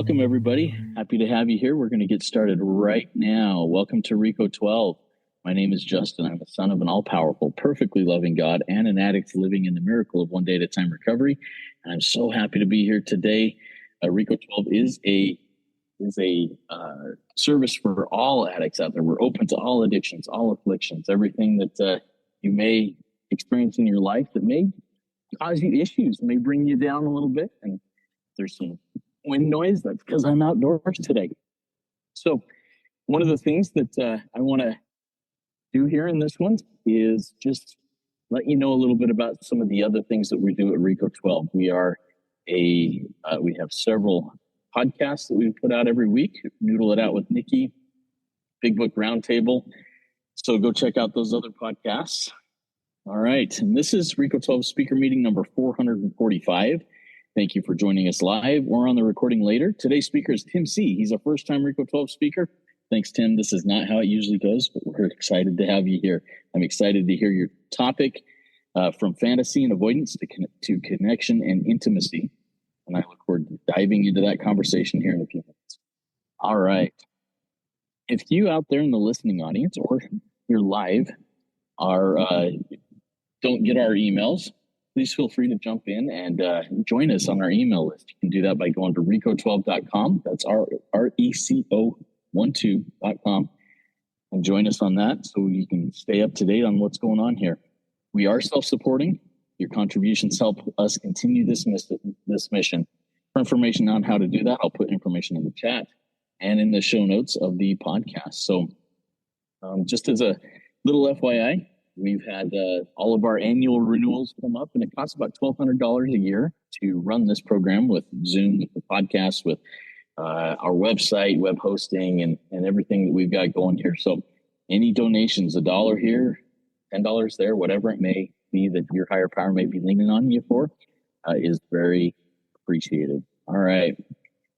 Welcome, everybody. Happy to have you here. We're going to get started right now. Welcome to RICO 12. My name is Justin. I'm the son of an all-powerful, perfectly loving God and an addict living in the miracle of one day at a time recovery. And I'm so happy to be here today. RICO 12 is a service for all addicts out there. We're open to all addictions, all afflictions, everything that you may experience in your life that may cause you issues, may bring you down a little bit. And there's some wind noise. That's because I'm outdoors today. So one of the things that I want to do here in this one is just let you know a little bit about some of the other things that we do at RICO 12. We have several podcasts that we put out every week. Noodle It Out with Nikki, Big Book Roundtable. So go check out those other podcasts. All right. And this is RICO 12 speaker meeting number 445. Thank you for joining us live or on the recording later. Today's speaker is Tim C. He's a first-time RICO 12 speaker. Thanks, Tim. This is not how it usually goes, but we're excited to have you here. I'm excited to hear your topic from fantasy and avoidance to connection and intimacy. And I look forward to diving into that conversation here in a few minutes. All right. If you out there in the listening audience or you're live don't get our emails, please feel free to jump in and join us on our email list. You can do that by going to RICO12.com. That's RECO12.com. And join us on that so you can stay up to date on what's going on here. We are self-supporting. Your contributions help us continue this mission. For information on how to do that, I'll put information in the chat and in the show notes of the podcast. So just as a little FYI, we've had all of our annual renewals come up, and it costs about $1,200 a year to run this program with Zoom, with the podcast, with our website, web hosting, and everything that we've got going here. So any donations, $1 here, $10 there, whatever it may be that your higher power may be leaning on you for, is very appreciated. All right.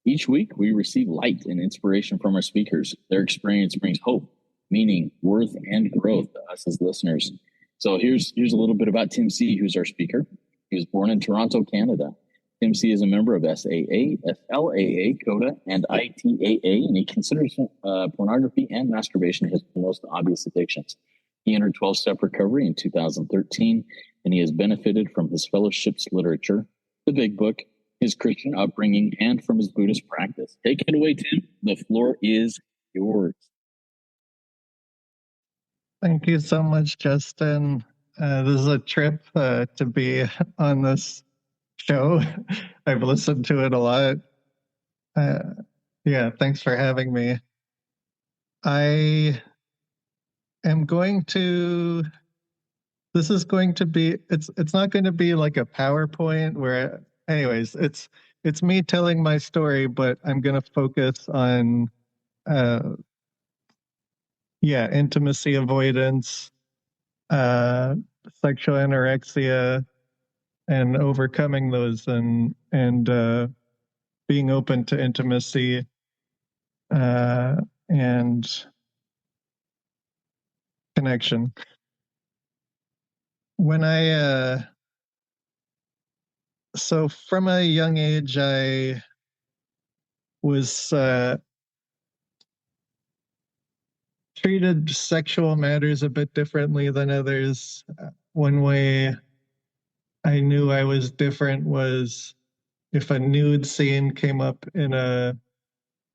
Each week, we receive light and inspiration from our speakers. Their experience brings hope, meaning, worth, and growth to us as listeners. So here's a little bit about Tim C., who's our speaker. He was born in Toronto, Canada. Tim C. is a member of SLAA, CoDA, and ITAA, and he considers pornography and masturbation his most obvious addictions. He entered 12-step recovery in 2013, and he has benefited from his fellowship's literature, the Big Book, his Christian upbringing, and from his Buddhist practice. Take it away, Tim. The floor is yours. Thank you so much, Justin. This is a trip to be on this show. I've listened to it a lot. Thanks for having me. It's not going to be like a PowerPoint where, anyways, it's me telling my story, but I'm going to focus on intimacy avoidance, sexual anorexia, and overcoming those, and being open to intimacy, and connection. So from a young age, I was treated sexual matters a bit differently than others. One way I knew I was different was if a nude scene came up in a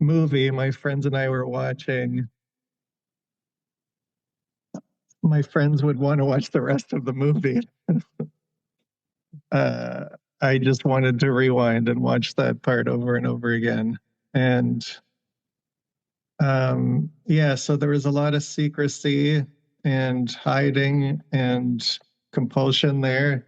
movie my friends and I were watching, my friends would want to watch the rest of the movie. I just wanted to rewind and watch that part over and over again. And so there was a lot of secrecy and hiding and compulsion there.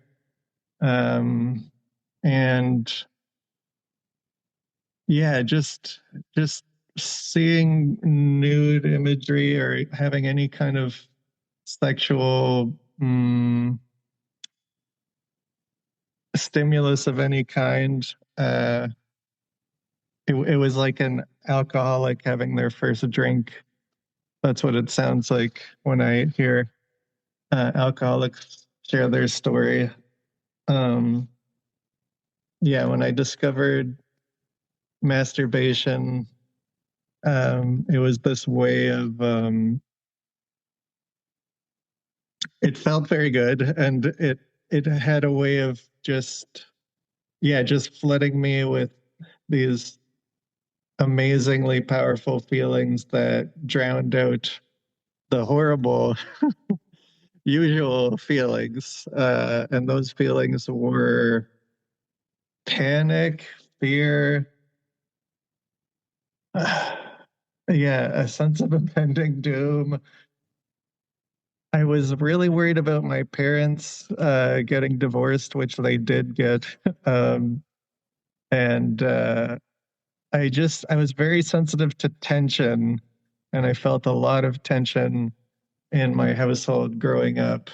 Just seeing nude imagery or having any kind of sexual stimulus of any kind, it was like an alcoholic having their first drink. That's what it sounds like when I hear alcoholics share their story. When I discovered masturbation, it was this way of, it felt very good, and it had a way of just flooding me with these amazingly powerful feelings that drowned out the horrible usual feelings. And those feelings were panic, fear, a sense of impending doom. I was really worried about my parents getting divorced, which they did get. And I was very sensitive to tension, and I felt a lot of tension in my household growing up.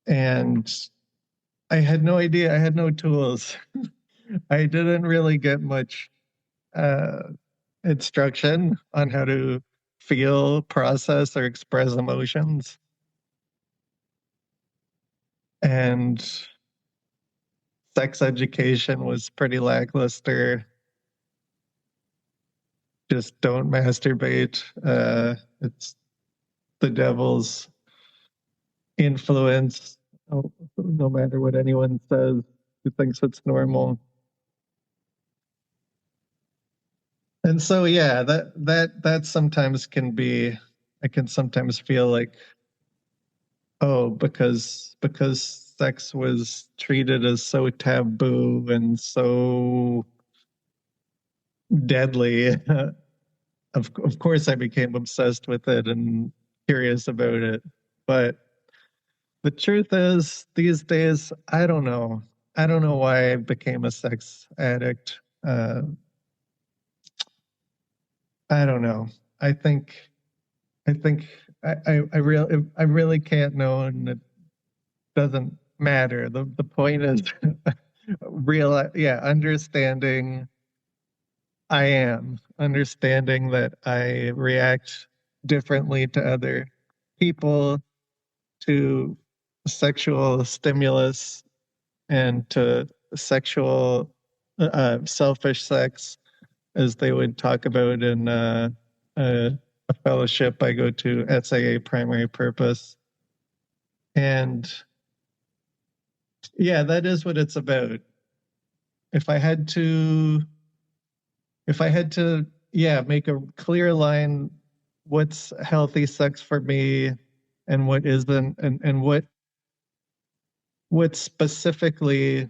And I had no idea, I had no tools. I didn't really get much instruction on how to feel, process, or express emotions. And sex education was pretty lackluster. Just don't masturbate. It's the devil's influence, no matter what anyone says who thinks it's normal. And so, yeah, that sometimes can be, I can sometimes feel like, oh, because sex was treated as so taboo and so deadly, of course I became obsessed with it and curious about it. But the truth is, these days, I don't know. I don't know why I became a sex addict. I don't know. I think I really can't know, and it doesn't matter. The point is understanding understanding that I react differently to other people, to sexual stimulus, and to sexual selfish sex, as they would talk about in a fellowship I go to, SLAA Primary Purpose. And yeah, that is what it's about. If I had to make a clear line, what's healthy sex for me and what isn't, and what specifically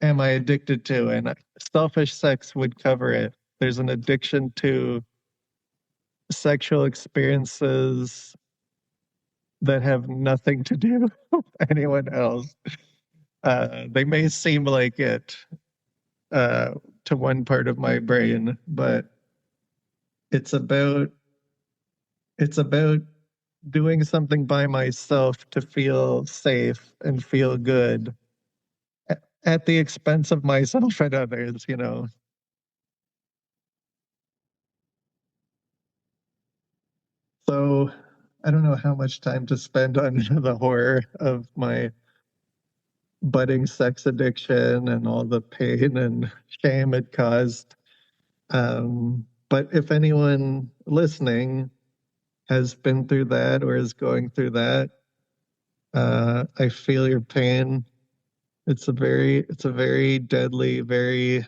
am I addicted to? And selfish sex would cover it. There's an addiction to sexual experiences that have nothing to do with anyone else. They may seem like it to one part of my brain, but it's about doing something by myself to feel safe and feel good at the expense of myself and others, you know. So I don't know how much time to spend on the horror of my budding sex addiction and all the pain and shame it caused. But if anyone listening has been through that or is going through that, I feel your pain. It's a very deadly, very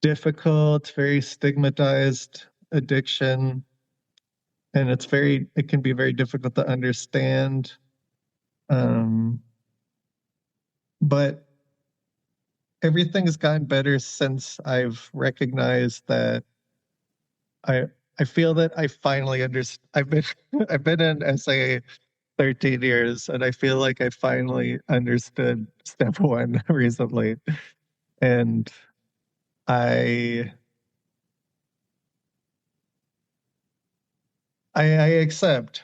difficult, very stigmatized addiction. And it can be very difficult to understand. But everything's gotten better since I've recognized that I feel that I finally understand. I've been in SLAA 13 years, and I feel like I finally understood step one recently. And I accept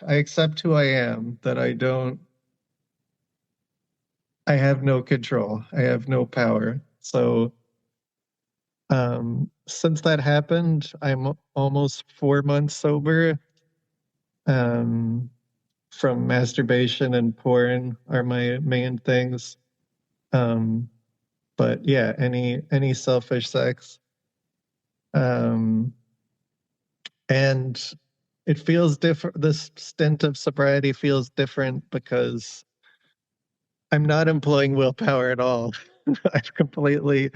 who I am, that I have no control. I have no power. So since that happened, I'm almost 4 months sober. From masturbation and porn are my main things. But yeah, any selfish sex. And it feels different. This stint of sobriety feels different because I'm not employing willpower at all. I've completely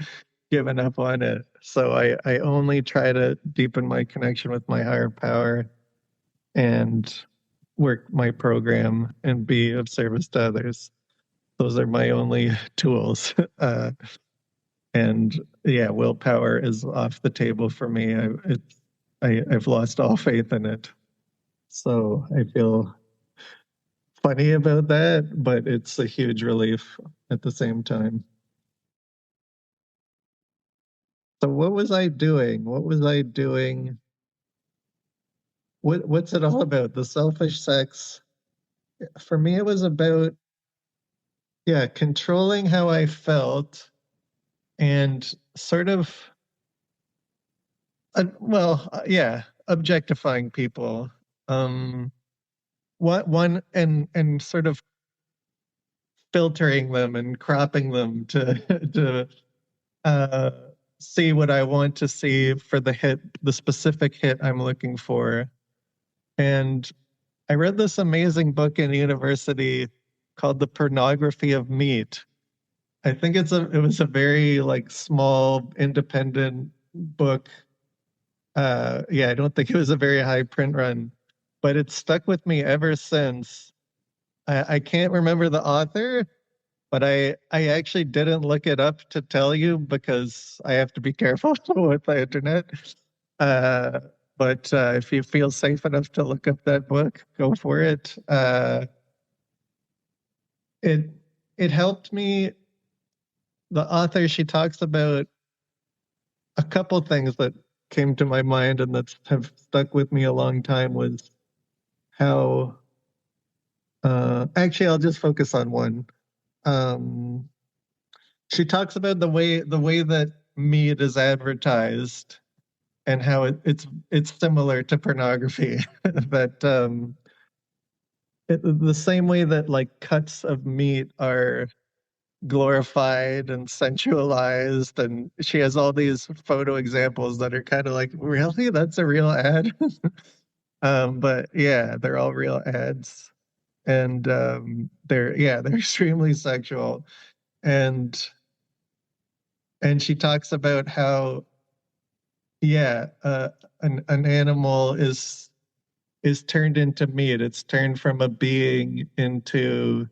given up on it. So I only try to deepen my connection with my higher power and work my program and be of service to others. Those are my only tools. And yeah, willpower is off the table for me. I've lost all faith in it. So I feel funny about that, but it's a huge relief at the same time. So what was I doing? What was I doing? What's it all about? The selfish sex. For me, it was about, yeah, controlling how I felt and sort of, yeah, objectifying people. What one and sort of filtering them and cropping them to to see what I want to see for the specific hit I'm looking for. And I read this amazing book in university called The Pornography of Meat. I think it was a very like small independent book. Yeah, I don't think it was a very high print run, but it's stuck with me ever since. I can't remember the author, but I actually didn't look it up to tell you because I have to be careful with the internet. But if you feel safe enough to look up that book, go for it. It helped me. The author, she talks about a couple things that came to my mind and that have stuck with me a long time was how. Actually, I'll just focus on one. She talks about the way that meat is advertised and how it's similar to pornography. That the same way that like cuts of meat are glorified and sensualized, and she has all these photo examples that are kind of like, really, that's a real ad. But yeah, they're all real ads, and they're extremely sexual, and she talks about how an animal is turned into meat. It's turned from a being into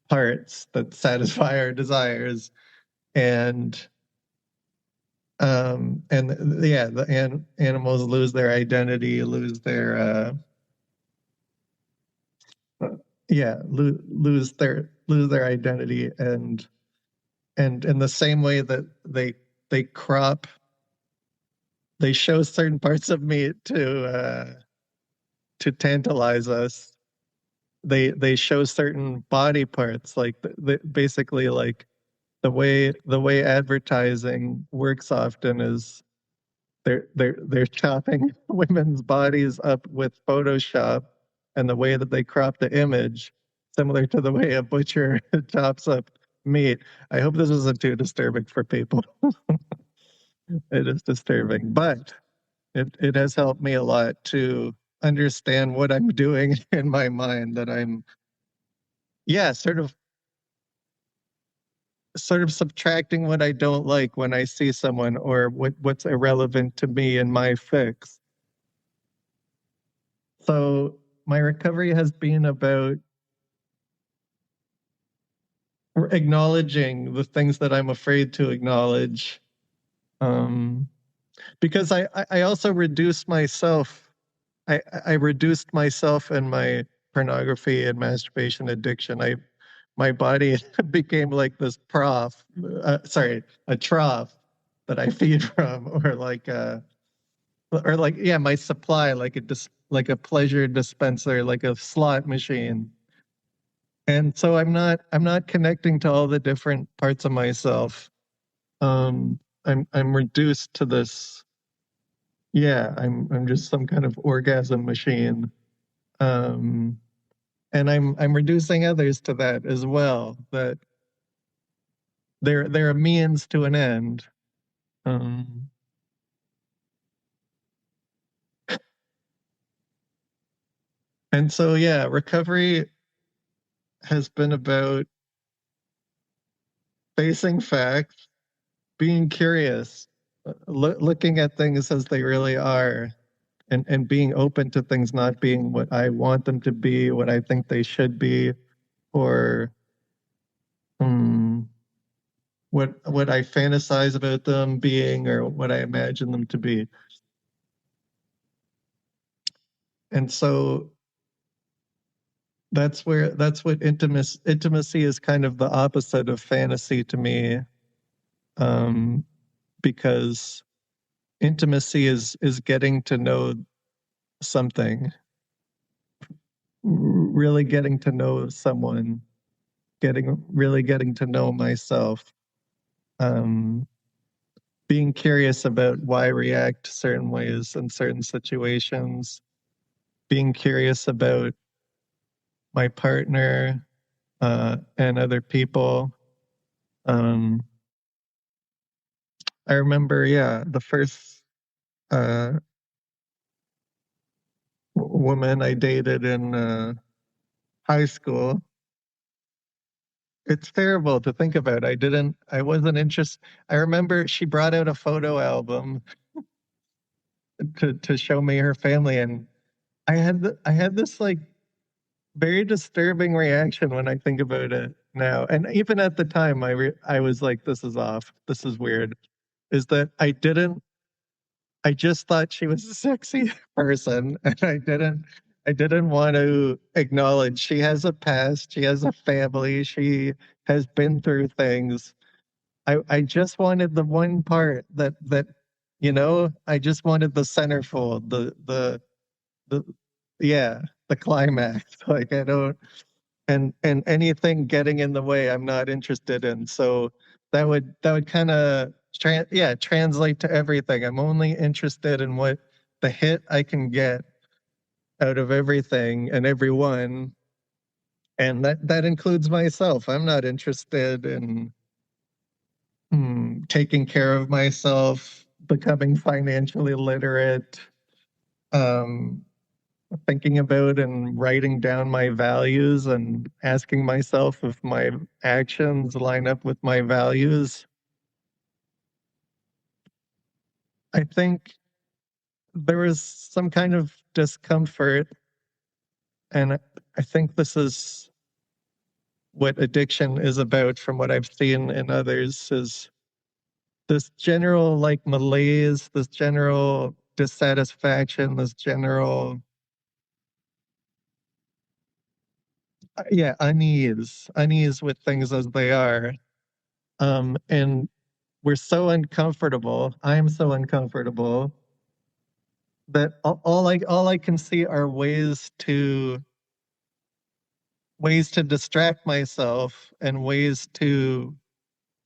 parts that satisfy our desires, and the animals lose their identity, lose their lose their identity, and in the same way that they crop, they show certain parts of meat to tantalize us. They show certain body parts, like basically like the way advertising works often is they're chopping women's bodies up with Photoshop, and the way that they crop the image, similar to the way a butcher chops up meat. I hope this isn't too disturbing for people. It is disturbing, but it has helped me a lot to understand what I'm doing in my mind, that I'm sort of subtracting what I don't like when I see someone, or what's irrelevant to me in my fix. So my recovery has been about acknowledging the things that I'm afraid to acknowledge, because I also reduced myself. I reduced myself and my pornography and masturbation addiction. My body became like this a trough that I feed from, or like my supply, like a pleasure dispenser, like a slot machine. And so I'm not connecting to all the different parts of myself. I'm reduced to this. Yeah, I'm just some kind of orgasm machine. And I'm reducing others to that as well. That they're a means to an end. And so, yeah, recovery has been about facing facts, being curious, looking at things as they really are, and being open to things not being what I want them to be, what I think they should be, or what I fantasize about them being, or what I imagine them to be. And so that's what intimacy is, kind of the opposite of fantasy to me, because intimacy is getting to know something, really getting to know someone, really getting to know myself, being curious about why I react certain ways in certain situations, being curious about my partner, and other people. I remember, the first woman I dated in high school. It's terrible to think about. I wasn't interested. I remember she brought out a photo album to show me her family, and I had this like very disturbing reaction when I think about it now. And even at the time, I was like, this is off. This is weird. Is that I just thought she was a sexy person, and I didn't want to acknowledge she has a past, she has a family, she has been through things. I just wanted the one part I just wanted the centerfold, the yeah, the climax. Like I don't and anything getting in the way I'm not interested in. So that would kind of translate to everything. I'm only interested in what the hit I can get out of everything and everyone, and that includes myself. I'm not interested in taking care of myself, becoming financially literate, um, thinking about and writing down my values and asking myself if my actions line up with my values. I think there was some kind of discomfort, and I think this is what addiction is about from what I've seen in others, is this general like malaise, this general dissatisfaction, this general unease with things as they are. And we're so uncomfortable. I'm so uncomfortable that all I can see are ways to distract myself, and ways to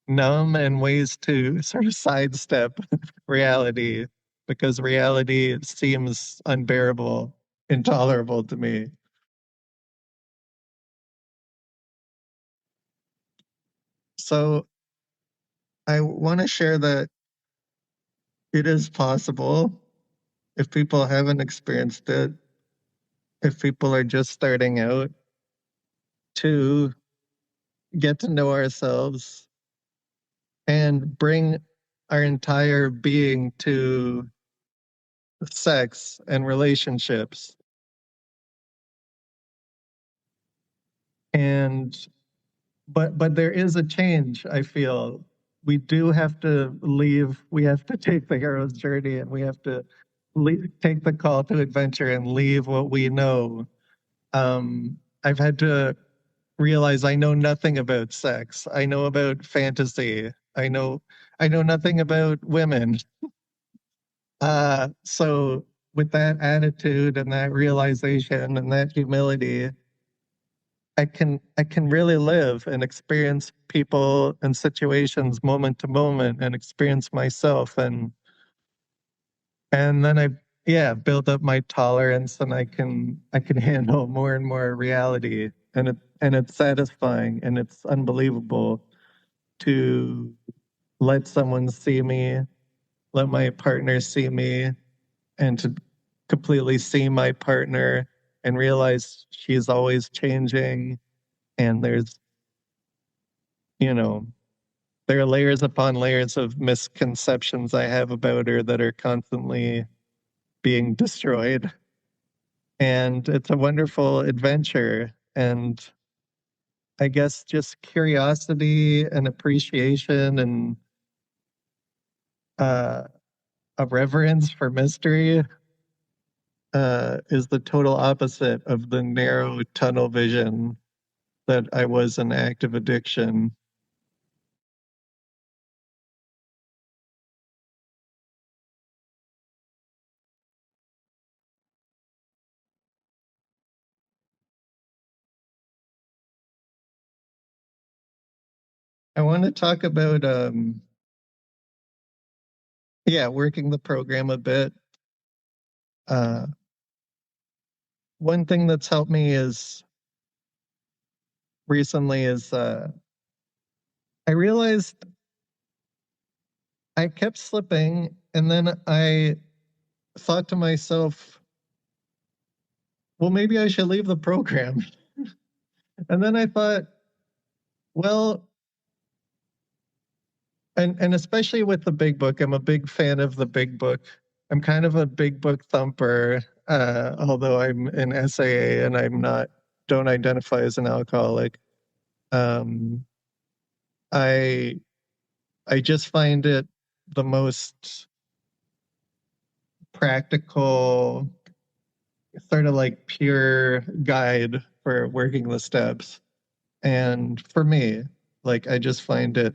numb, and ways to sort of sidestep reality, because reality seems unbearable, intolerable to me. So I want to share that it is possible, if people haven't experienced it, if people are just starting out, to get to know ourselves and bring our entire being to sex and relationships. And but there is a change, I feel. We do have to leave. We have to take the hero's journey, and we have to take the call to adventure and leave what we know. I've had to realize I know nothing about sex. I know about fantasy. I know nothing about women. So with that attitude and that realization and that humility, I can really live and experience people and situations moment to moment, and experience myself, and then I build up my tolerance, and I can handle more and more reality, and it's satisfying, and it's unbelievable to let someone see me, let my partner see me, and to completely see my partner and realize she's always changing, and there's, there are layers upon layers of misconceptions I have about her that are constantly being destroyed. And it's a wonderful adventure. And I guess just curiosity and appreciation and a reverence for mystery is the total opposite of the narrow tunnel vision that I was in active addiction. I want to talk about, working the program a bit. One thing that's helped me recently is I realized I kept slipping, and then I thought to myself, well, maybe I should leave the program. And then I thought, well, and especially with the big book, I'm a big fan of the big book. I'm kind of a big book thumper, although I'm an SAA and don't identify as an alcoholic. I just find it the most practical, sort of like pure guide for working the steps. And for me, like, I just find it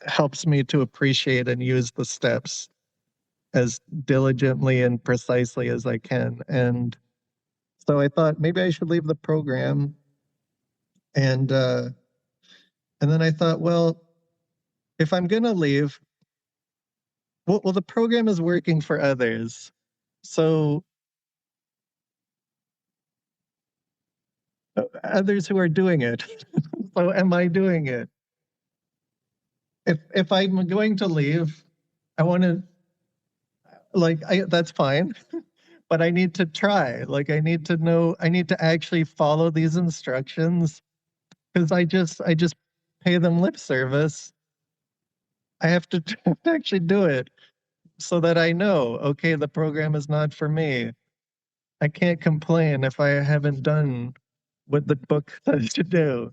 helps me to appreciate and use the steps as diligently and precisely as I can. And so I thought maybe I should leave the program. And then I thought, well, if I'm going to leave, well, the program is working for others. So others who are doing it. So am I doing it? If I'm going to leave, I want to, that's fine, but I need to try. Like, I need to know, I need to actually follow these instructions, because I just pay them lip service. I have to actually do it so that I know, okay, the program is not for me. I can't complain if I haven't done what the book says to do.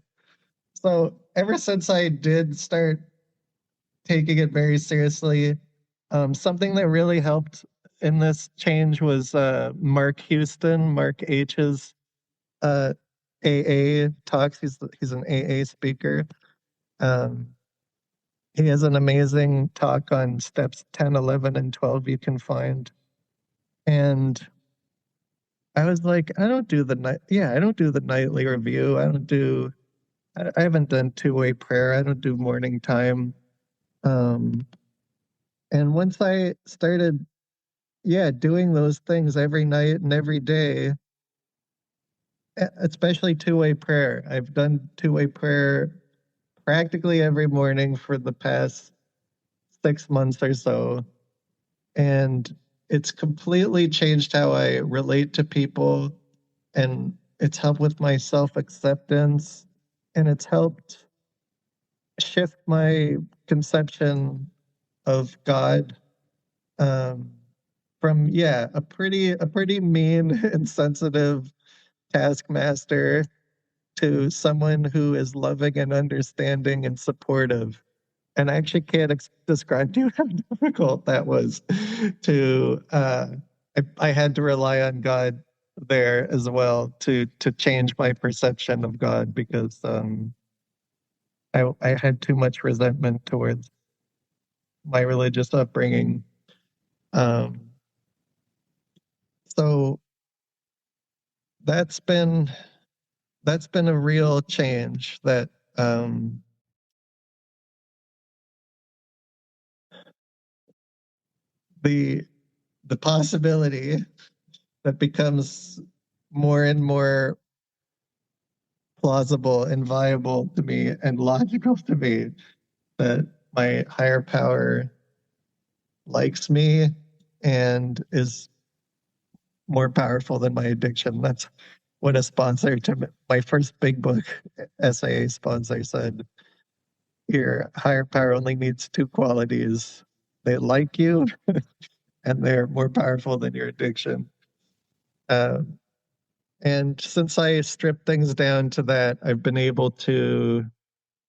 So ever since I did start taking it very seriously, something that really helped in this change was Mark H's AA talks. He's an AA speaker. He has an amazing talk on steps 10, 11, and 12 you can find. And I was like, I don't do the nightly review. I haven't done two-way prayer. I don't do morning time. And once I started, doing those things every night and every day, especially two-way prayer. I've done two-way prayer practically every morning for the past 6 months or so. And it's completely changed how I relate to people, and it's helped with my self-acceptance, and it's helped shift my conception of God, from a pretty mean and sensitive taskmaster to someone who is loving and understanding and supportive. And I actually can't describe to you how difficult that was to, I had to rely on God there as well to change my perception of God, because I had too much resentment towards my religious upbringing. So that's been a real change, that the possibility that becomes more and more plausible and viable to me and logical to me, that my higher power likes me and is more powerful than my addiction. That's what a sponsor to my first big book SAA sponsor said. Your higher power only needs two qualities. They like you and they're more powerful than your addiction. And since I stripped things down to that, I've been able to,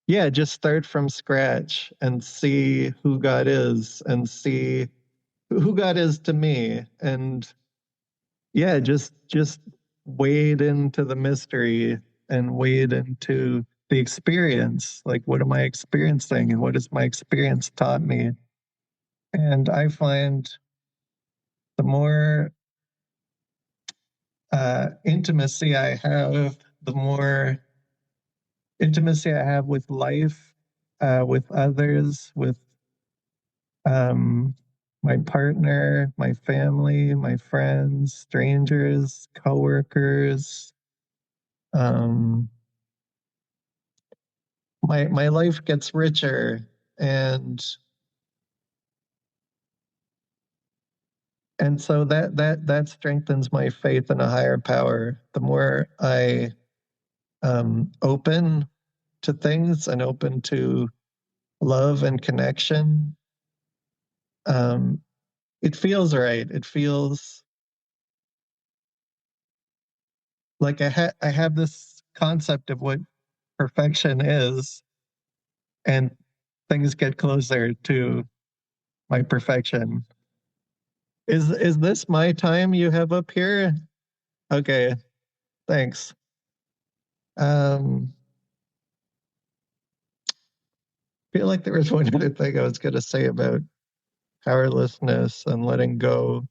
just start from scratch and see who God is and see who God is to me. And just wade into the mystery and wade into the experience. Like, what am I experiencing and what has my experience taught me? And I find the more intimacy I have, the more intimacy I have with life, with others, with my partner, my family, my friends, strangers, coworkers. My life gets richer, and so that strengthens my faith in a higher power. The more I open to things and open to love and connection, it feels right. It feels like I have this concept of what perfection is, and things get closer to my perfection. Is this my time you have up here? Okay, thanks. Feel like there was one other thing I was going to say about powerlessness and letting go.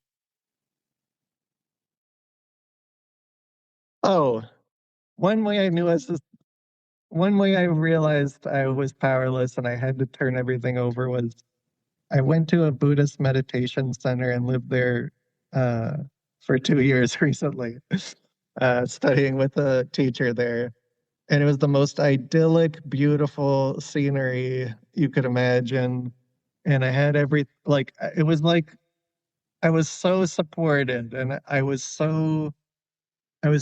Oh, one way I realized I was powerless and I had to turn everything over was I went to a Buddhist meditation center and lived there for 2 years recently, studying with a teacher there. And it was the most idyllic, beautiful scenery you could imagine. And I had it was like I was so supported, and I was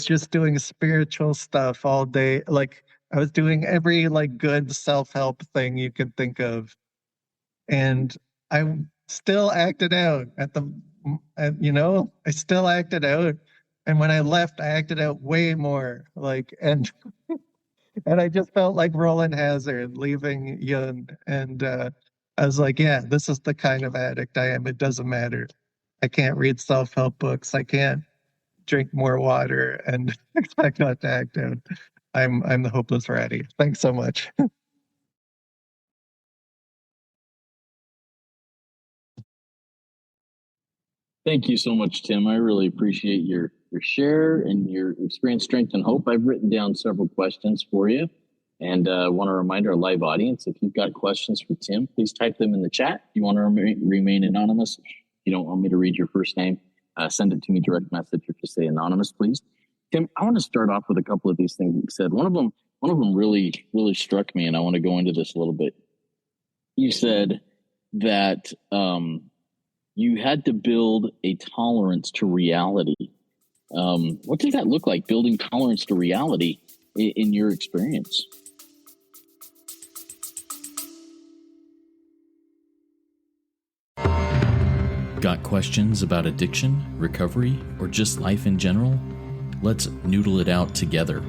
just doing spiritual stuff all day. Like, I was doing every good self-help thing you could think of. And I still acted out I still acted out. And when I left, I acted out way more. And I just felt like Roland Hazard leaving Yun. And I was like, yeah, this is the kind of addict I am. It doesn't matter. I can't read self-help books. I can't drink more water and expect not to act out. I'm the hopeless ratty. Thanks so much. Thank you so much, Tim. I really appreciate your share and your experience, strength, and hope. I've written down several questions for you, and want to remind our live audience, if you've got questions for Tim, please type them in the chat. If you want to remain anonymous, if you don't want me to read your first name, send it to me direct message or just say anonymous, please. Tim, I want to start off with a couple of these things you said. One of them really struck me, and I want to go into this a little bit. You said that you had to build a tolerance to reality. What does that look like, building tolerance to reality in your experience? Got questions about addiction, recovery, or just life in general? Let's noodle it out together.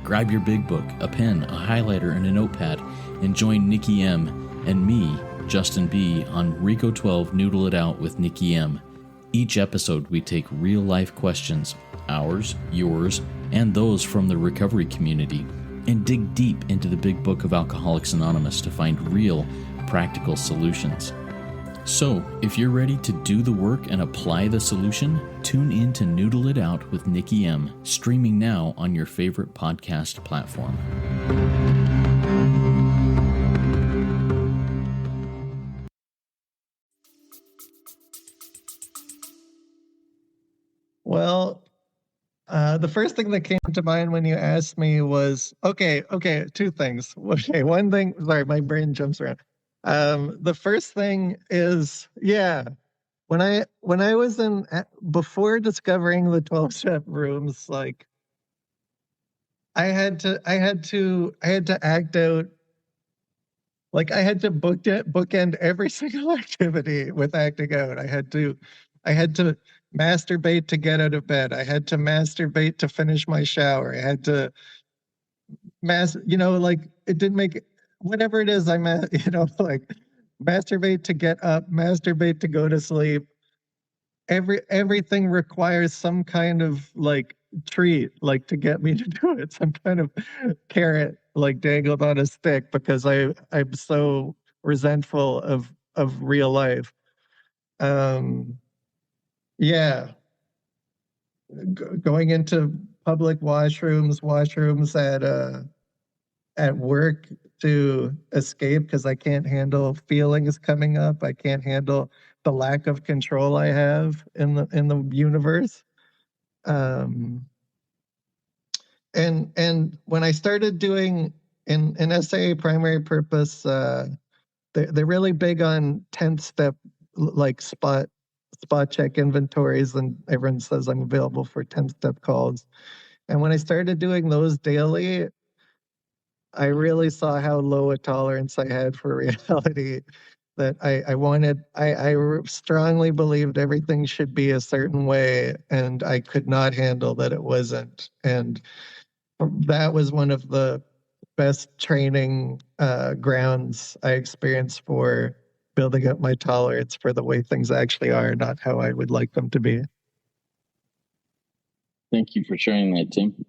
Grab your big book, a pen, a highlighter, and a notepad, and join Nikki M and me, Justin B, on Rico 12 Noodle It Out with Nikki M. Each episode we take real-life questions, ours, yours, and those from the recovery community, and dig deep into the big book of Alcoholics Anonymous to find real, practical solutions. So, if you're ready to do the work and apply the solution, tune in to Noodle It Out with Nikki M, streaming now on your favorite podcast platform. Well, the first thing that came to mind when you asked me was, okay, two things. Okay, one thing, sorry, my brain jumps around. The first thing is, when I was in, before discovering the 12-step rooms, like I had to act out, like I had to bookend every single activity with acting out. I had to masturbate to get out of bed. I had to masturbate to finish my shower. I had to like it didn't make, whatever it is, like masturbate to get up, masturbate to go to sleep. Everything requires some kind of like treat, like to get me to do it, some kind of carrot like dangled on a stick, because I'm so resentful of real life. Yeah, going into public washrooms at work to escape because I can't handle feelings coming up. I can't handle the lack of control I have in the universe. And when I started doing in SLAA primary purpose, they're really big on 10th step, like spot check inventories, and everyone says I'm available for 10th step calls. And when I started doing those daily, I really saw how low a tolerance I had for reality, that I strongly believed everything should be a certain way, and I could not handle that it wasn't. And that was one of the best training grounds I experienced for building up my tolerance for the way things actually are, not how I would like them to be. Thank you for sharing that, Tim.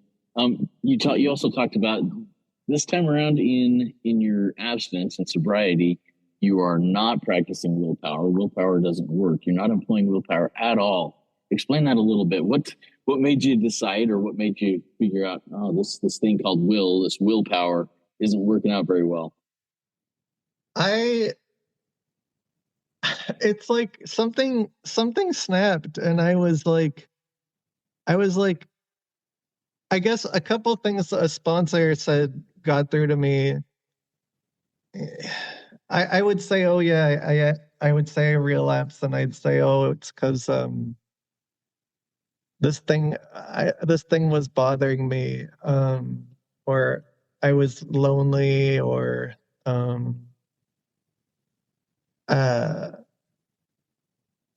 You also talked about this time around in your abstinence and sobriety, you are not practicing willpower. Willpower doesn't work. You're not employing willpower at all. Explain that a little bit. What made you decide, or what made you figure out, oh, this thing called this willpower isn't working out very well? It's like something snapped, and I was like, I guess a couple things a sponsor said got through to me. I would say, oh yeah, I would say a relapse, and I'd say, oh, it's because this thing was bothering me, or I was lonely, or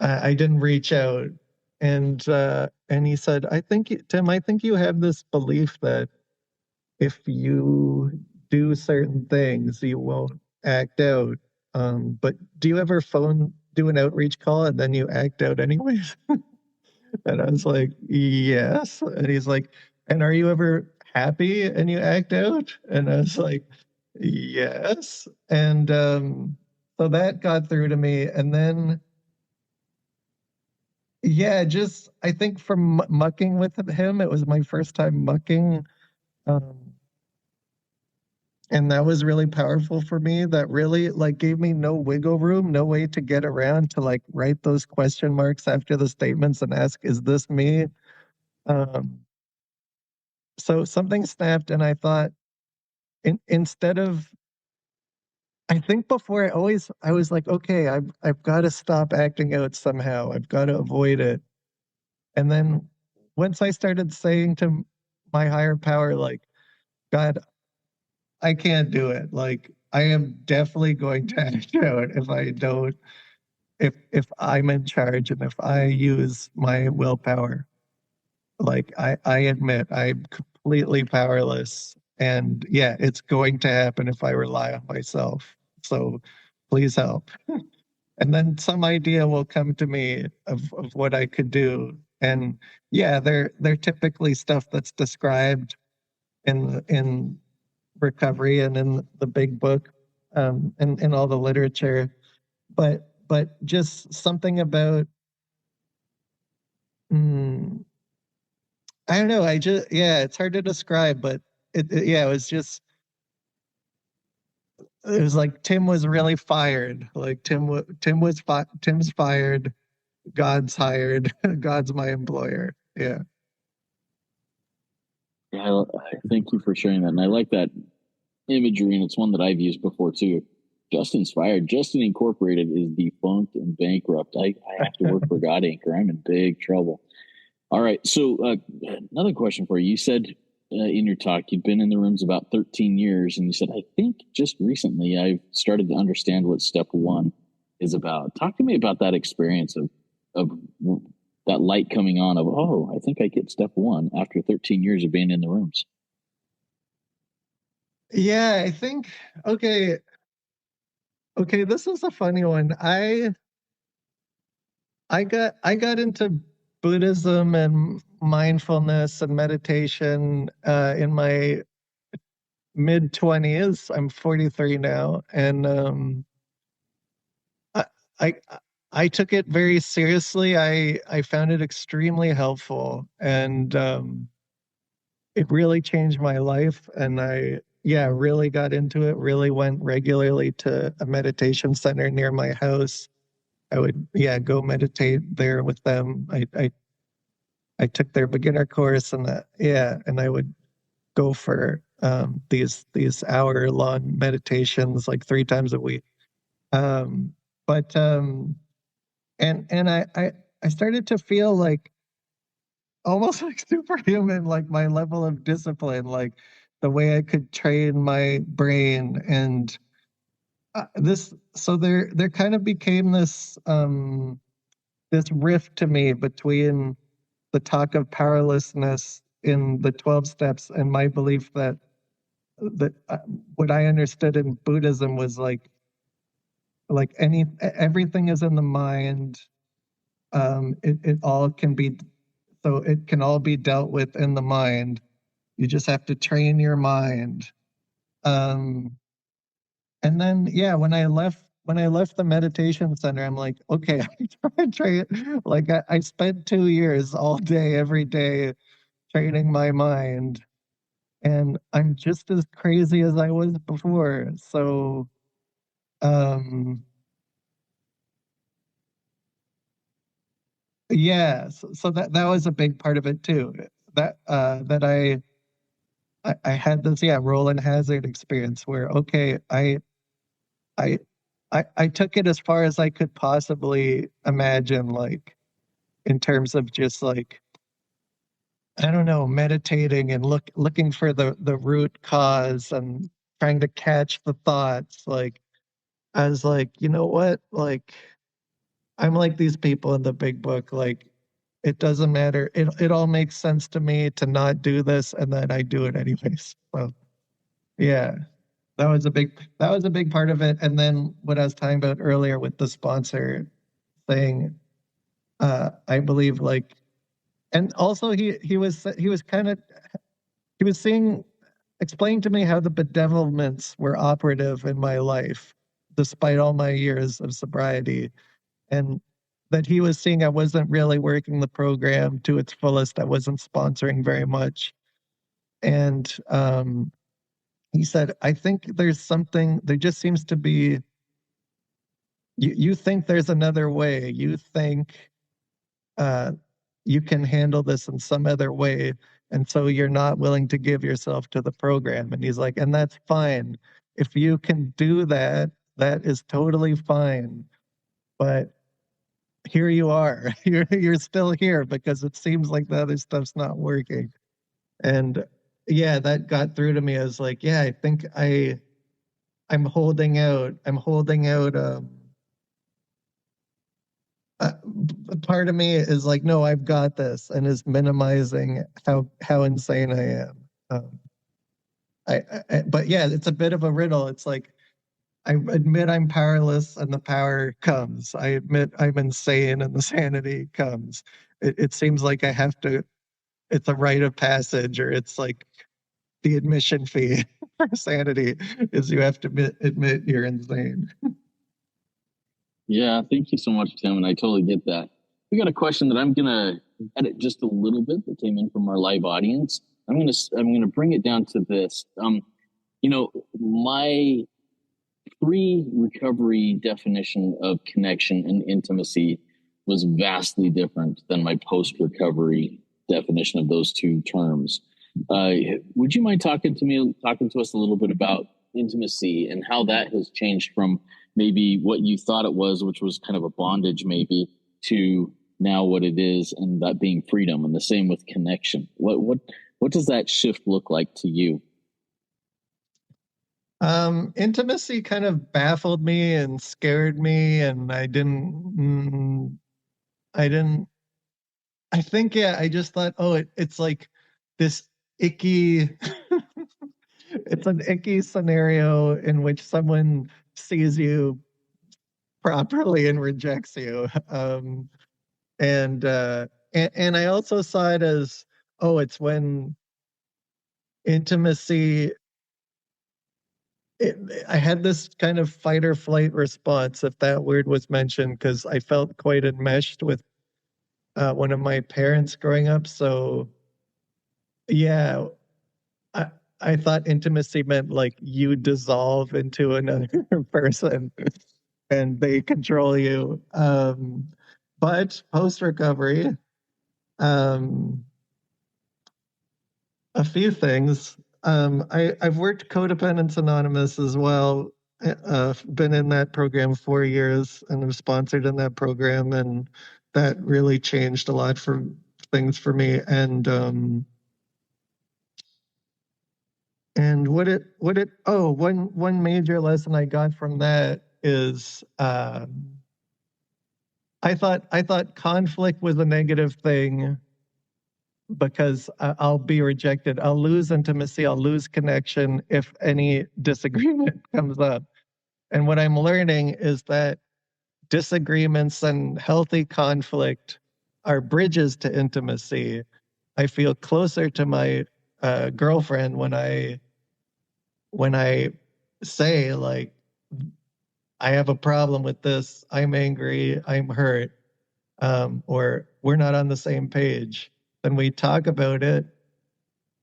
I didn't reach out. And he said, Tim, I think you have this belief that if you do certain things, you won't act out. But do you ever do an outreach call and then you act out anyways? And I was like, yes. And he's like, and are you ever happy and you act out? And I was like, yes. And so that got through to me. And then, yeah, just I think from mucking with him, it was my first time mucking. And that was really powerful for me. That really like gave me no wiggle room, no way to get around to like write those question marks after the statements and ask, is this me? So something snapped, and I thought, instead of, I think before I was like, okay, I've got to stop acting out somehow. I've got to avoid it. And then once I started saying to my higher power, like, God, I can't do it. Like, I am definitely going to act out if I don't, if I'm in charge and if I use my willpower. Like, I admit I'm completely powerless. And yeah, it's going to happen if I rely on myself. So please help. And then some idea will come to me of what I could do. And yeah, they're typically stuff that's described in recovery and in the big book, and in all the literature. But just something about, I don't know. It's hard to describe, but it was like Tim was really fired. Like Tim's fired. God's hired. God's my employer. Yeah. Yeah, I thank you for sharing that, and I like that imagery, and it's one that I've used before too. Justin's fired. Justin Incorporated is defunct and bankrupt. I have to work for God Anchor. I'm in big trouble. All right. So another question for you. You said in your talk you'd been in the rooms about 13 years, and you said, I think just recently I've started to understand what step one is about. Talk to me about that experience of that light coming on of, oh, I think I get step one after 13 years of being in the rooms. Yeah, I think, okay, this is a funny one. I got into Buddhism and mindfulness and meditation in my mid-20s. I'm 43 now, and I took it very seriously. I found it extremely helpful, and it really changed my life. And I really got into it. Really went regularly to a meditation center near my house. I would go meditate there with them. I took their beginner course, and and I would go for these hour-long meditations like 3 times a week. And I started to feel like almost like superhuman, like my level of discipline, like the way I could train my brain. And there kind of became this this rift to me between the talk of powerlessness in the 12 steps and my belief that what I understood in Buddhism was like everything is in the mind. It all can be, so it can all be dealt with in the mind. You just have to train your mind. And then when I left the meditation center, I'm like, okay, I train. Like I spent 2 years all day, every day, training my mind, and I'm just as crazy as I was before. So, so that was a big part of it too. That I had this roll and hazard experience where, okay, I took it as far as I could possibly imagine, like in terms of just like, I don't know, meditating and looking for the root cause and trying to catch the thoughts. Like I was like, you know what? Like I'm like these people in the big book. Like it doesn't matter. It all makes sense to me to not do this, and then I do it anyways. So yeah, that was a big part of it. And then what I was talking about earlier with the sponsor thing, I believe like, and also he was explaining to me how the bedevilments were operative in my life, despite all my years of sobriety, and that he was seeing I wasn't really working the program to its fullest. I wasn't sponsoring very much. And he said, I think there just seems to be, you think there's another way. You think you can handle this in some other way. And so you're not willing to give yourself to the program. And he's like, and that's fine. If you can do that, that is totally fine. But here you are. You're still here because it seems like the other stuff's not working. And that got through to me. I was like, I think I'm holding out. Part of me is like, no, I've got this, and is minimizing how insane I am. But it's a bit of a riddle. It's like, I admit I'm powerless, and the power comes. I admit I'm insane, and the sanity comes. It seems like I have to. It's a rite of passage, or it's like the admission fee for sanity is you have to admit you're insane. Yeah, thank you so much, Tim, and I totally get that. We got a question that I'm gonna edit just a little bit that came in from our live audience. I'm gonna bring it down to this. My pre-recovery definition of connection and intimacy was vastly different than my post-recovery definition of those two terms. Would you mind talking to us a little bit about intimacy and how that has changed from maybe what you thought it was, which was kind of a bondage maybe, to now what it is, and that being freedom, and the same with connection. What does that shift look like to you? Intimacy kind of baffled me and scared me, and I think, I just thought, oh, it's like this icky, it's an icky scenario in which someone sees you properly and rejects you. And I also saw it as, oh, it's when intimacy, I had this kind of fight or flight response, if that word was mentioned, because I felt quite enmeshed with one of my parents growing up. So yeah, I thought intimacy meant like you dissolve into another person and they control you. But post recovery, a few things. I've worked Codependence Anonymous as well. Been in that program 4 years and I'm sponsored in that program, and that really changed a lot for things for me. And one major lesson I got from that is I thought conflict was a negative thing because I'll be rejected. I'll lose intimacy. I'll lose connection if any disagreement comes up. And what I'm learning is that disagreements and healthy conflict are bridges to intimacy. I feel closer to my girlfriend when I say, like, I have a problem with this, I'm angry, I'm hurt, or we're not on the same page. Then we talk about it,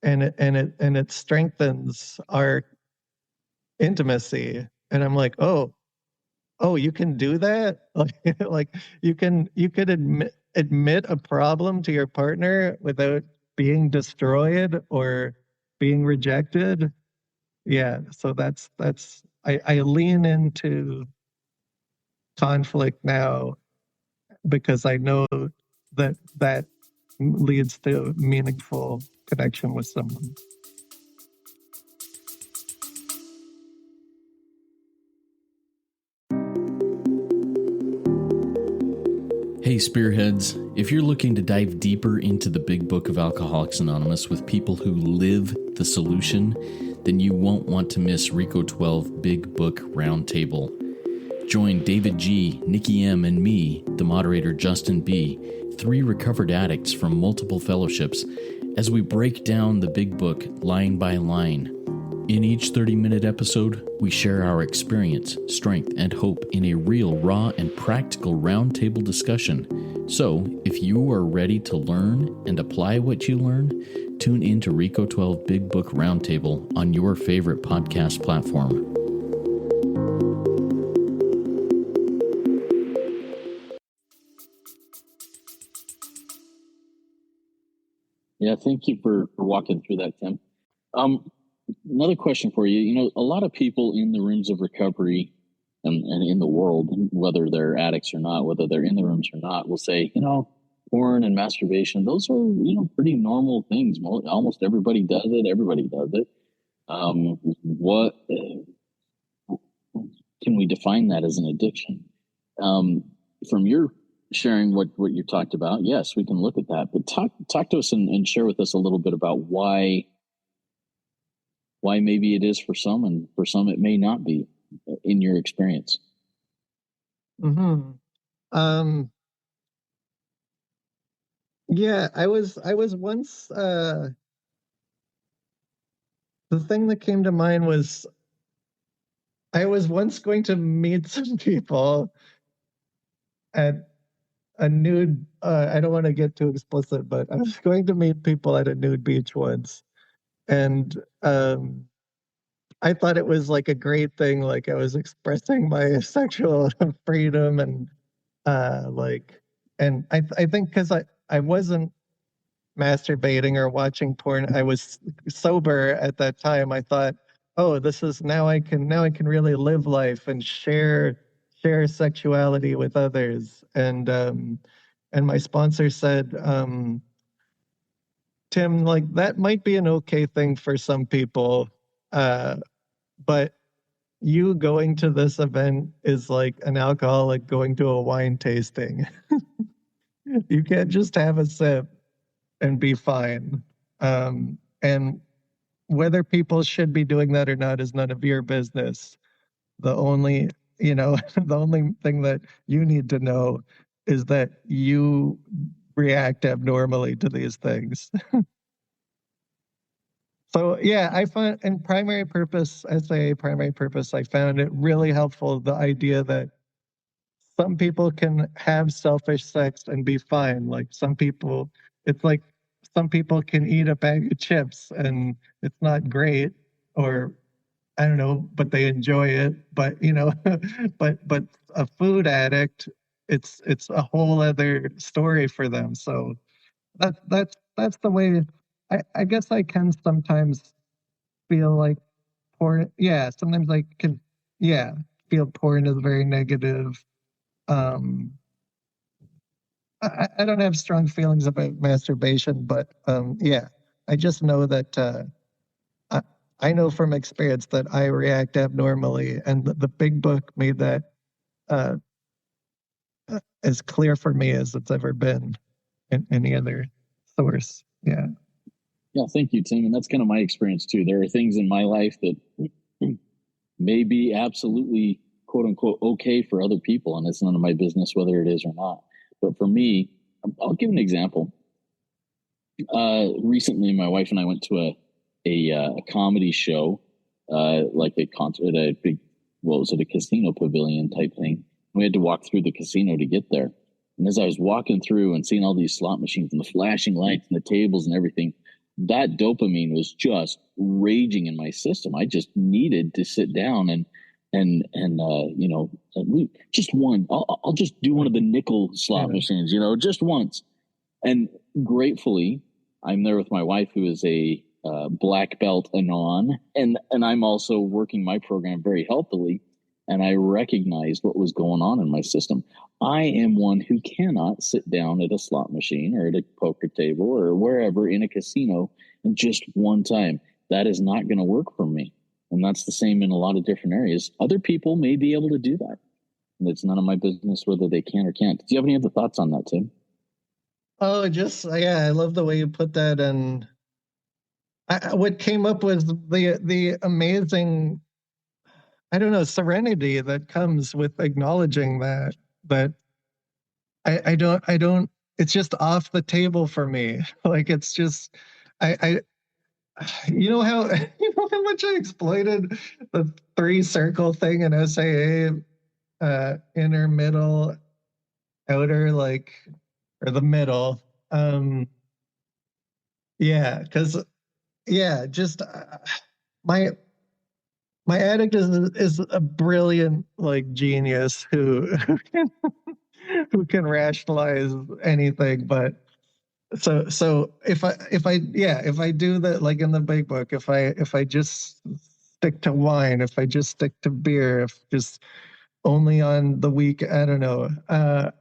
and it strengthens our intimacy. And I'm like, oh, you can do that? Like you could admit a problem to your partner without being destroyed or being rejected. Yeah, so that's I lean into conflict now because I know that leads to meaningful connection with someone. Hey Spearheads, if you're looking to dive deeper into the big book of Alcoholics Anonymous with people who live the solution, then you won't want to miss RICO 12 Big Book Roundtable. Join David G., Nikki M., and me, the moderator Justin B., 3 recovered addicts from multiple fellowships, as we break down the big book line by line. In each 30-minute episode, we share our experience, strength, and hope in a real, raw, and practical roundtable discussion. So, if you are ready to learn and apply what you learn, tune in to RICO 12 Big Book Roundtable on your favorite podcast platform. Yeah, thank you for walking through that, Tim. Another question for you. You know, a lot of people in the rooms of recovery and in the world, whether they're addicts or not, whether they're in the rooms or not, will say, you know, porn and masturbation, those are, you know, pretty normal things. Almost everybody does it. Everybody does it. What can we define that as an addiction? From your sharing what you talked about, yes, we can look at that. But talk to us and share with us a little bit about why maybe it is for some, and for some it may not be, in your experience. Mm-hmm. Yeah, I was once, the thing that came to mind was I was once going to meet some people at a nude, I don't want to get too explicit, but I was going to meet people at a nude beach once. And I thought it was like a great thing. Like I was expressing my sexual freedom and and I think because I wasn't masturbating or watching porn, I was sober at that time. I thought, oh, this is now I can really live life and share sexuality with others. And my sponsor said, Tim, like that might be an okay thing for some people, but you going to this event is like an alcoholic going to a wine tasting. You can't just have a sip and be fine. And whether people should be doing that or not is none of your business. The only, the only thing that you need to know is that you react abnormally to these things. So yeah, I found in primary purpose, SLAA primary purpose, I found it really helpful, the idea that some people can have selfish sex and be fine. Like some people, it's like some people can eat a bag of chips and it's not great, or I don't know, but they enjoy it. But but a food addict, it's a whole other story for them. So that's the way. I guess I can sometimes feel like porn. Yeah, sometimes I can. Yeah, feel porn is very negative. Um, I don't have strong feelings about masturbation, but yeah, I just know that I, I know from experience that I react abnormally, and the big book made that uh, as clear for me as it's ever been in any other source. Yeah. Yeah, thank you, Tim. And that's kind of my experience too. There are things in my life that may be absolutely quote unquote okay for other people, and it's none of my business whether it is or not. But for me, I'll give an example. Recently, my wife and I went to a comedy show, like a concert at a big, what was it, a casino pavilion type thing. We had to walk through the casino to get there. And as I was walking through and seeing all these slot machines and the flashing lights and the tables and everything, that dopamine was just raging in my system. I just needed to sit down and just one. I'll just do one of the nickel slot machines, just once. And gratefully, I'm there with my wife, who is a black belt anon, and I'm also working my program very healthily. And I recognized what was going on in my system. I am one who cannot sit down at a slot machine or at a poker table or wherever in a casino and just one time. That is not going to work for me. And that's the same in a lot of different areas. Other people may be able to do that. And it's none of my business whether they can or can't. Do you have any other thoughts on that, Tim? Oh, I love the way you put that. And what came up was the amazing, I don't know, serenity that comes with acknowledging that I don't, it's just off the table for me. Like, it's just, you know how much I exploited the 3-circle thing in SAA, inner, middle, outer, like, or the middle. Yeah, because just my addict is a brilliant like genius who can rationalize anything. But so if I do that, like in the big book, if I just stick to wine, if I just stick to beer, if just only on the week, I don't know.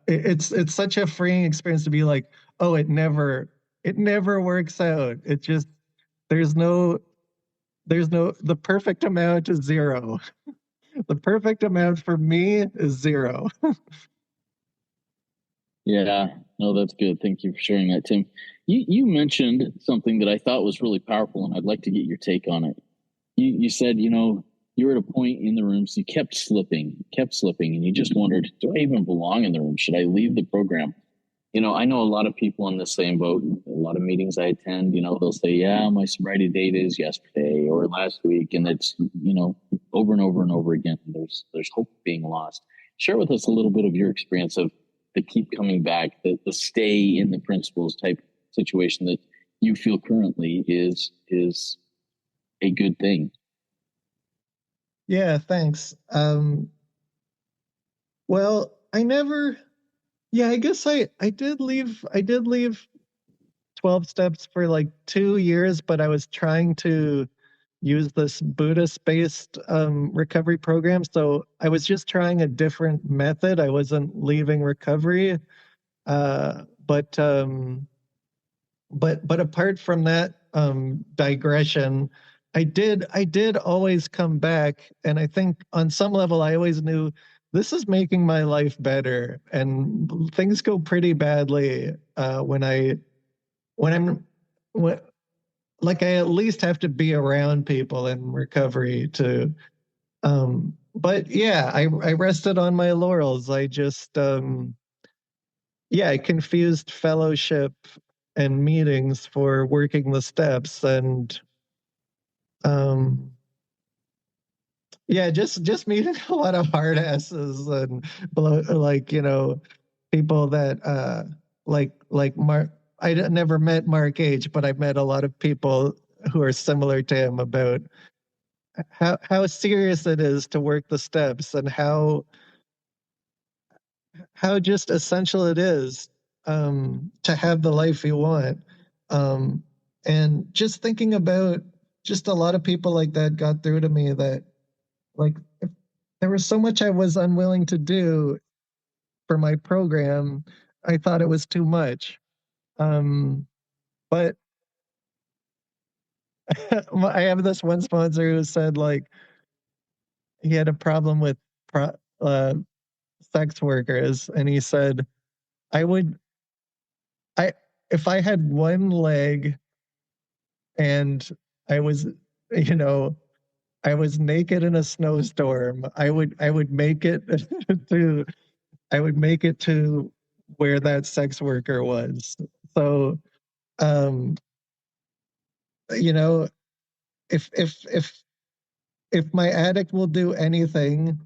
It's such a freeing experience to be like, oh, it never works out. It just the perfect amount is 0. The perfect amount for me is 0. Yeah, no, that's good. Thank you for sharing that, Tim. You mentioned something that I thought was really powerful, and I'd like to get your take on it. You said, you were at a point in the room, so you kept slipping, and you just wondered, do I even belong in the room? Should I leave the program? I know a lot of people in the same boat. A lot of meetings I attend, they'll say, yeah, my sobriety date is yesterday or last week. And it's, over and over and over again, there's hope being lost. Share with us a little bit of your experience of the keep coming back, the stay in the principles type situation that you feel currently is a good thing. Yeah, thanks. Well, I guess I did leave 12 steps for like 2 years, but I was trying to use this Buddhist-based recovery program. So I was just trying a different method. I wasn't leaving recovery, but apart from that digression, I did always come back, and I think on some level I always knew this is making my life better, and things go pretty badly when I'm when, like I at least have to be around people in recovery to but yeah, I rested on my laurels. I just I confused fellowship and meetings for working the steps, and just meeting a lot of hard asses and people that like Mark. Never met Mark H, but I met a lot of people who are similar to him about how serious it is to work the steps, and how just essential it is to have the life you want. And just thinking about just a lot of people like that got through to me, that like there was so much I was unwilling to do for my program. I thought it was too much. But I have this one sponsor who said like he had a problem with sex workers, and he said, I if I had one leg and I was, I was naked in a snowstorm, I would make it to where that sex worker was. So, if my addict will do anything,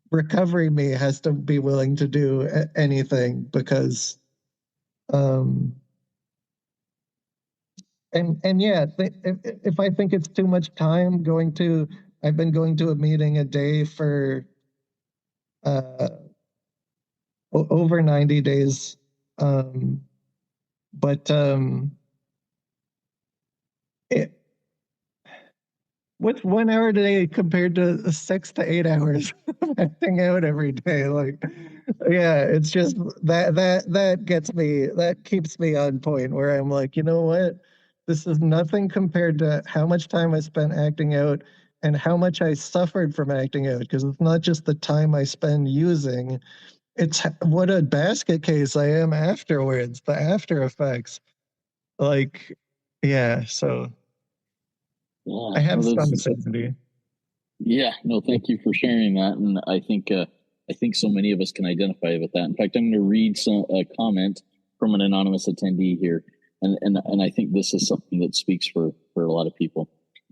recovery me has to be willing to do anything, because if I think it's too much time I've been going to a meeting a day for over 90 days. What's 1 hour a day compared to 6 to 8 hours acting out every day? Like, yeah, it's just that gets me, that keeps me on point, where I'm like, you know what? This is nothing compared to how much time I spent acting out and how much I suffered from acting out, because it's not just the time I spend using, it's what a basket case I am afterwards, the after effects. Like, yeah, so Yeah, I have some sympathy. Yeah, no, thank you for sharing that, and I think so many of us can identify with that. In fact, I'm going to read a comment from an anonymous attendee here, and I think this is something that speaks for a lot of people.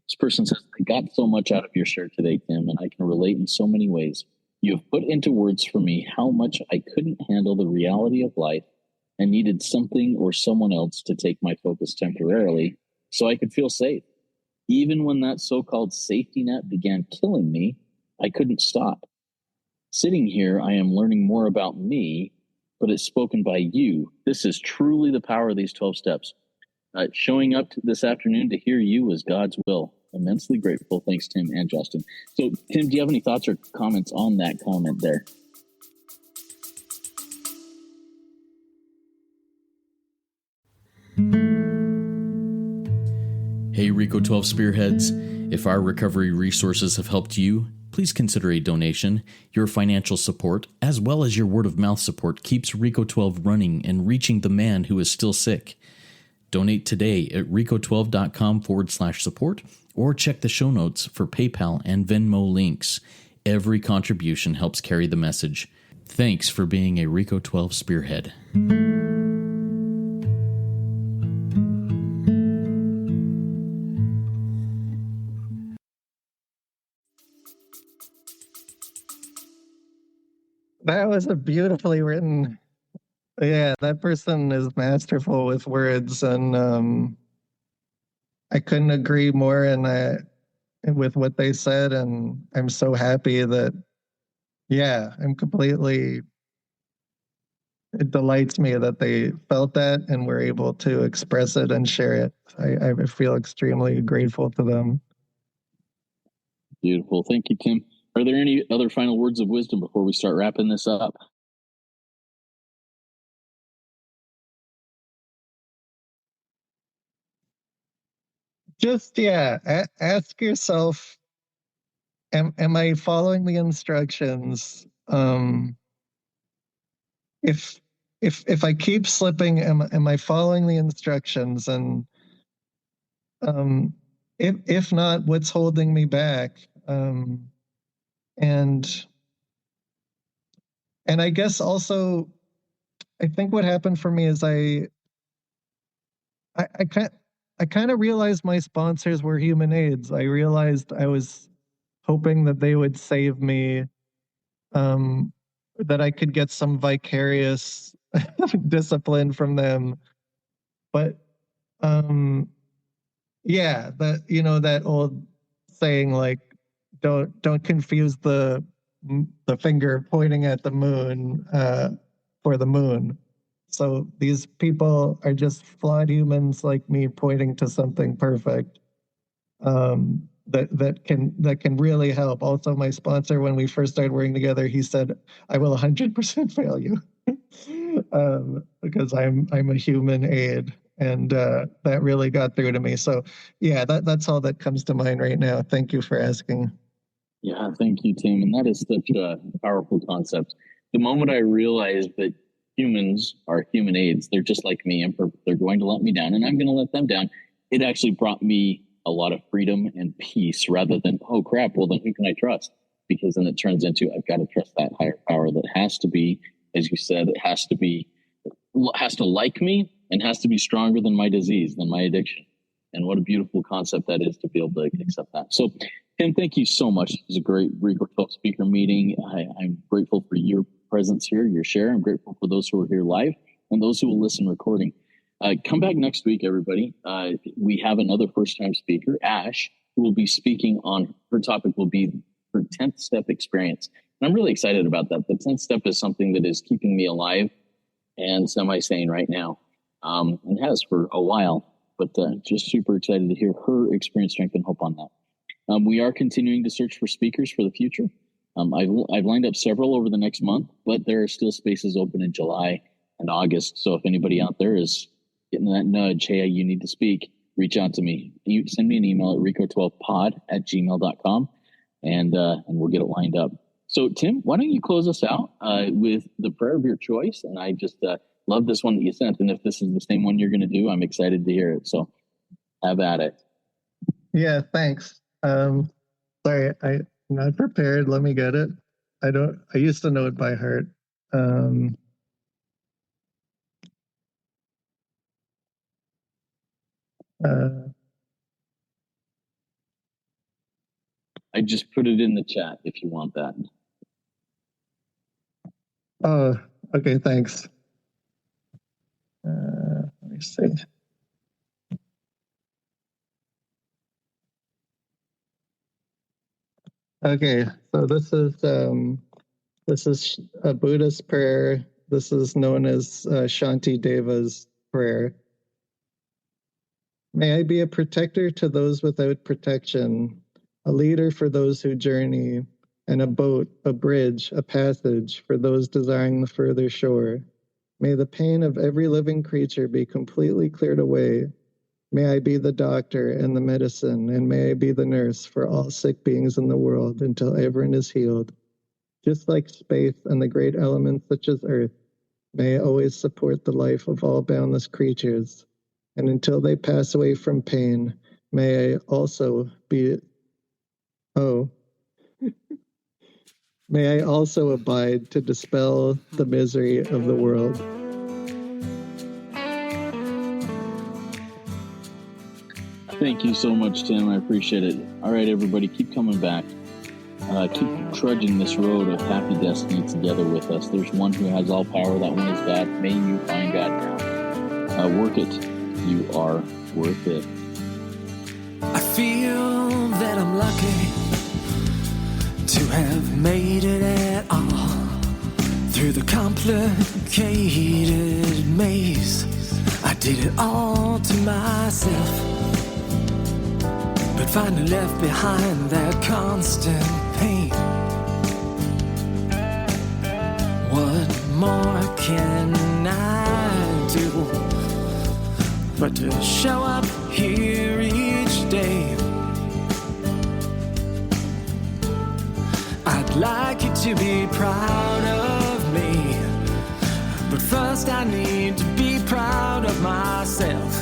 This person says, "I got so much out of your share today, Tim, and I can relate in so many ways. You have put into words for me how much I couldn't handle the reality of life and needed something or someone else to take my focus temporarily so I could feel safe. Even when that so-called safety net began killing me, I couldn't stop. Sitting here, I am learning more about me, but it's spoken by you. This is truly the power of these 12 steps. Showing up this afternoon to hear you was God's will. Immensely grateful. Thanks, Tim and Justin." So, Tim, do you have any thoughts or comments on that comment there? Hey, Rico 12 Spearheads. If our recovery resources have helped you, please consider a donation. Your financial support, as well as your word of mouth support, keeps Rico 12 running and reaching the man who is still sick. Donate today at rico12.com/support, or check the show notes for PayPal and Venmo links. Every contribution helps carry the message. Thanks for being a Rico 12 Spearhead. That was a beautifully written. Yeah, that person is masterful with words, and I couldn't agree more with what they said, and I'm so happy that, yeah, I'm completely. it delights me that they felt that and were able to express it and share it. I feel extremely grateful to them. Beautiful. Thank you, Tim. Are there any other final words of wisdom before we start wrapping this up? Just, ask yourself, am I following the instructions? If I keep slipping, am I following the instructions? And if not, what's holding me back? And I guess also, I think what happened for me is I kind of realized my sponsors were human aids. I realized I was hoping that they would save me, that I could get some vicarious discipline from them. But that old saying, like, don't confuse the finger pointing at the moon for the moon. So these people are just flawed humans like me pointing to something perfect that can really help. Also, my sponsor, when we first started working together, he said, "I will 100% fail you," because I'm a human aid, and that really got through to me. So yeah, that's all that comes to mind right now. Thank you for asking. Yeah, thank you, Tim. And that is such a powerful concept. The moment I realized that humans are human aids, they're just like me, and they're going to let me down, and I'm going to let them down, it actually brought me a lot of freedom and peace rather than, oh crap, well then who can I trust? Because then it turns into, I've got to trust that higher power that has to be, as you said, it has to like me and has to be stronger than my disease, than my addiction. And what a beautiful concept that is to be able to accept that. So, Tim, thank you so much. It was a great Regal 12 speaker meeting. I'm grateful for your presence here, your share. I'm grateful for those who are here live and those who will listen recording. Come back next week, everybody. We have another first-time speaker, Ash, who will be speaking on, her topic will be her 10th step experience. And I'm really excited about that. The 10th step is something that is keeping me alive and semi-sane right now, and has for a while. But just super excited to hear her experience, strength, and hope on that. We are continuing to search for speakers for the future. I've lined up several over the next month, but there are still spaces open in July and August. So if anybody out there is getting that nudge, hey, you need to speak, reach out to me. You send me an email at rico12pod@gmail.com, and we'll get it lined up. So, Tim, why don't you close us out with the prayer of your choice? And I just love this one that you sent. And if this is the same one you're going to do, I'm excited to hear it. So have at it. Yeah, thanks. Sorry, I'm not prepared. Let me get it. I used to know it by heart. I just put it in the chat if you want that. Oh, okay, thanks. Let me see. Okay, so this is a Buddhist prayer. This is known as Shanti Deva's prayer. May I be a protector to those without protection, a leader for those who journey, and a boat, a bridge, a passage for those desiring the further shore. May the pain of every living creature be completely cleared away. May I be the doctor and the medicine, and may I be the nurse for all sick beings in the world until everyone is healed. Just like space and the great elements such as earth, may I always support the life of all boundless creatures. And until they pass away from pain, may I also may I also abide to dispel the misery of the world. Thank you so much, Tim. I appreciate it. All right, everybody, keep coming back. Keep trudging this road of happy destiny together with us. There's one who has all power. That one is God. May you find God now. Work it. You are worth it. I feel that I'm lucky to have made it at all. Through the complicated maze, I did it all to myself, but finally left behind that constant pain. What more can I do but to show up here each day? I'd like you to be proud of me, but first I need to be proud of myself.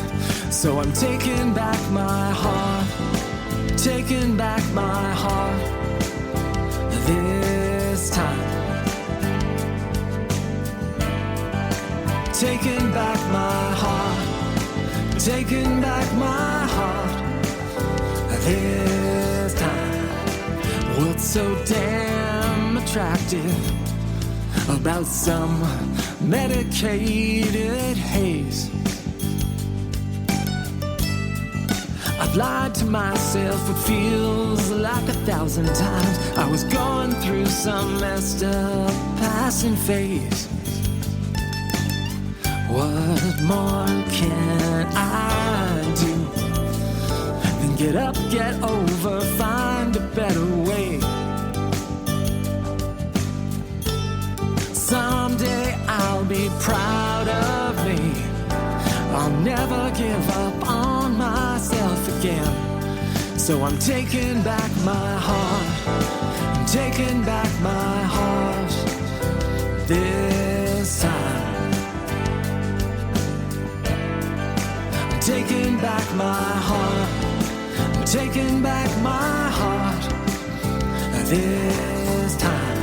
So I'm taking back my heart, taking back my heart this time. Taking back my heart, taking back my heart this time. What's so damn attractive about some medicated haze? I've lied to myself, it feels like 1,000 times. I was going through some messed up passing phase. What more can I do than get up, get over, find a better way? Someday I'll be proud of me. I'll never give up on myself again. So I'm taking back my heart, I'm taking back my heart this time. I'm taking back my heart, I'm taking back my heart this time.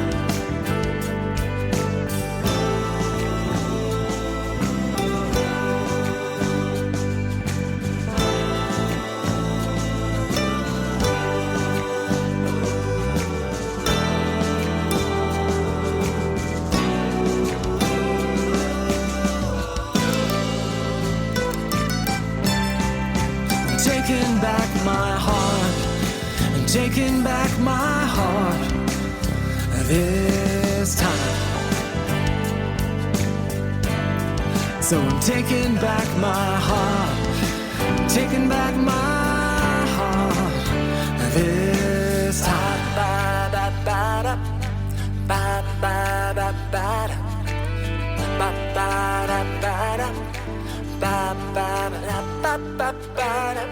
Taking back my heart, I'm taking back my heart this time. So I'm taking back my heart, I'm taking back my heart this time. Ba ba ba da, ba ba ba ba da, ba ba da ba da, ba ba ba ba ba da.